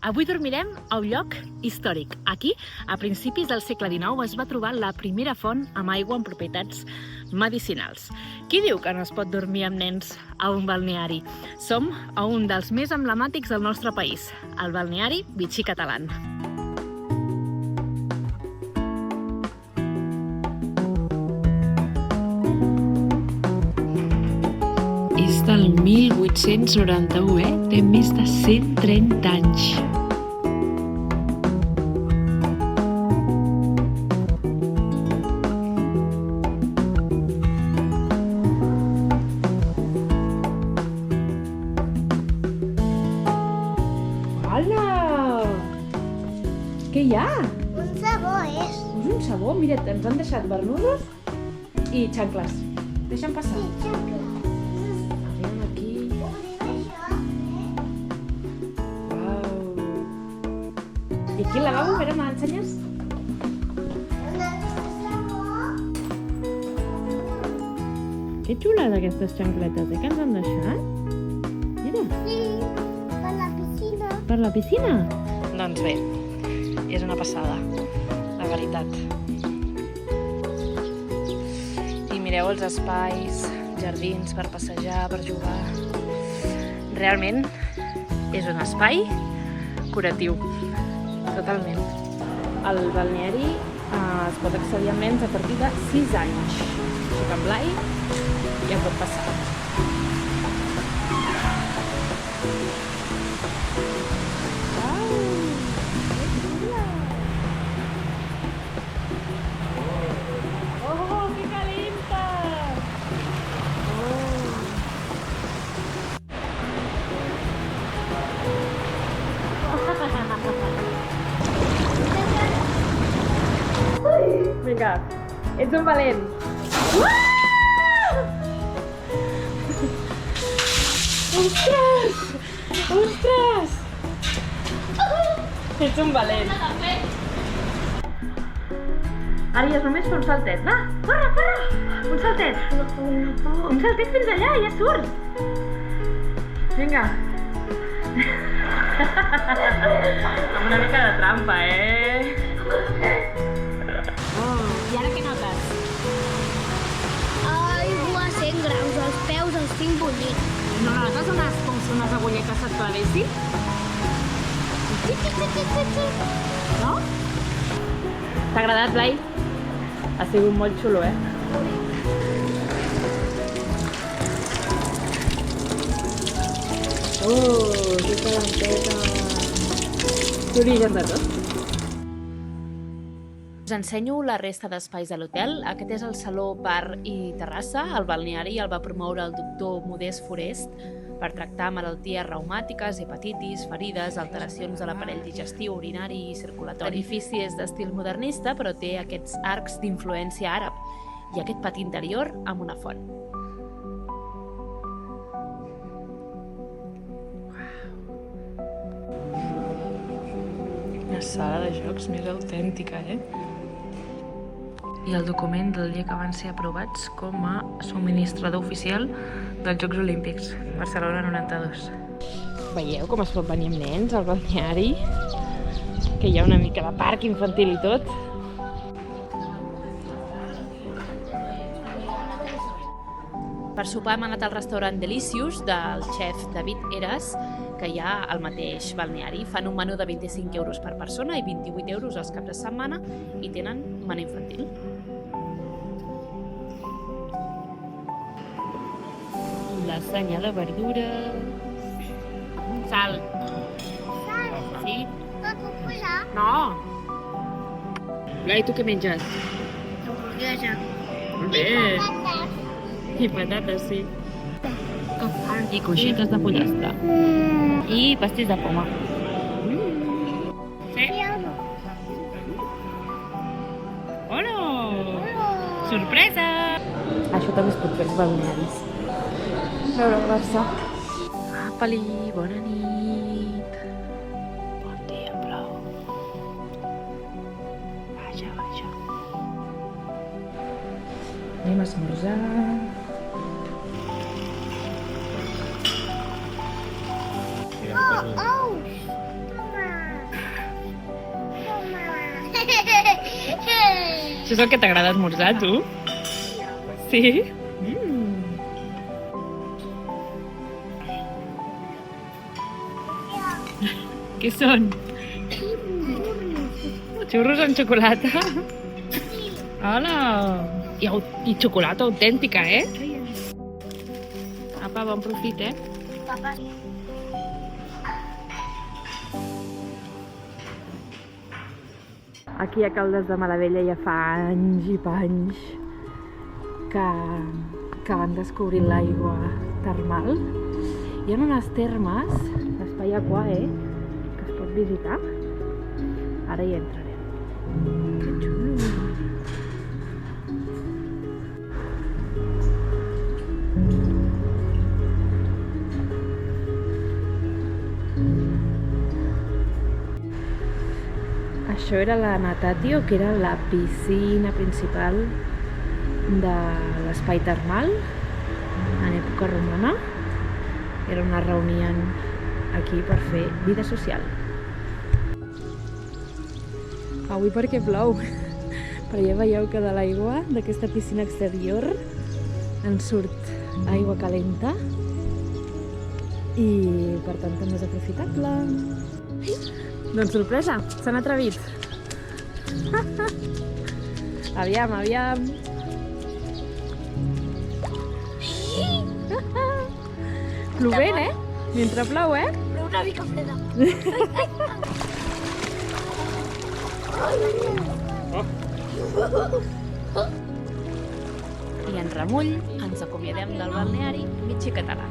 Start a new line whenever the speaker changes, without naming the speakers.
Avui dormirem a un lloc històric. Aquí, a principis del segle XIX, es va trobar la primera font amb aigua amb propietats medicinals. Qui diu que no es pot dormir amb nens a un balneari? Som a un dels més emblemàtics del nostre país, el balneari Vichy Catalan. És del 1891, té més de 130 anys. Hola! Què hi ha?
Un sabó és.
Un sabó? Mira, ens han deixat bermudes i xancles. Deixa'm passar. Aviam aquí. Uau! I aquí el lavabo, a veure, me l'ensenyes? Que xulada aquestes xancletes, que ens han deixat? Mira.
Sí, per la piscina.
Per la piscina? Doncs bé, és una passada, la veritat. I mireu els espais, jardins per passejar, per jugar. Realment és un espai curatiu, totalment. El balneari es pot accedir amb nens a partir de 6 anys. Així que en Blai ja pot passar. Vinga, ets un valent. Ostres! Ostres! Ets un valent. Ara ja és només fer un saltet. Va, corre, corre! Un saltet. Un saltet fins allà, ja surt. Vinga. Amb una mica de trampa, I ara què notes?
Aigua a 100 graus, els peus els tinc bullits.
No notes com si unes agulletes se't clavessin? No? T'ha agradat, Blai? Ha sigut molt xulo, Que calenteta! T'origen de tot. Us ensenyo la resta d'espais de l'hotel. Aquest és el saló, bar i terrassa. El balneari el va promoure el doctor Modest Forest per tractar malalties reumàtiques, hepatitis, ferides, alteracions de l'aparell digestiu, urinari i circulatori. L'edifici és d'estil modernista, però té aquests arcs d'influència àrab i aquest pati interior amb una font. Una sala de jocs més autèntica, I el document del dia que van ser aprovats com a subministrador oficial dels Jocs Olímpics, Barcelona 92. Veieu com es pot venir amb nens al balneari? Que hi ha una mica de parc infantil i tot. Per sopar hem anat al restaurant Delicious del xef David Eras, que hi ha al mateix balneari. Fan un menú de 25 euros per persona i 28 euros els caps de setmana i tenen menú infantil. Lasanya de verdures... Sal.
Sal?
Sí?
No puc posar?
No! Blai, tu què menges?
Hamburguesa.
Molt bé!
Patates.
I patates, sí. I coixetes de pollastre. I pastís de poma. Sí?
Sí o no?
Hola! Sorpresa! Això també es pot fer als balnearis. A veure el Barça. Apa-li, bona nit. Bon dia, plou. Vaja, vaja. Anem a esmorzar.
Oh, ous! Toma!
Això és el que t'agrada esmorzar, tu? Sí? Què són? Xurros amb xocolata? Hola! I xocolata autèntica, eh? Apa, bon profit, eh?
Papa.
Aquí a Caldes de Malavella ja fa anys i panys que van descobrir l'aigua termal. Hi ha unes termes, l'espai Aquae, que es pot visitar. Ara hi entrarem. Que xulo! Això era la Natatio, que era la piscina principal de l'espai termal en època romana. Era on es reunien aquí per fer vida social. Avui perquè plou, però ja veieu que de l'aigua d'aquesta piscina exterior en surt aigua calenta i per tant també és aprofitable. Doncs sorpresa, s'han atrevit. Aviam, aviam. Plovent, eh? Mentre plou, eh?
Però una mica freda.
I en remull ens acomiadem del balneari mig català.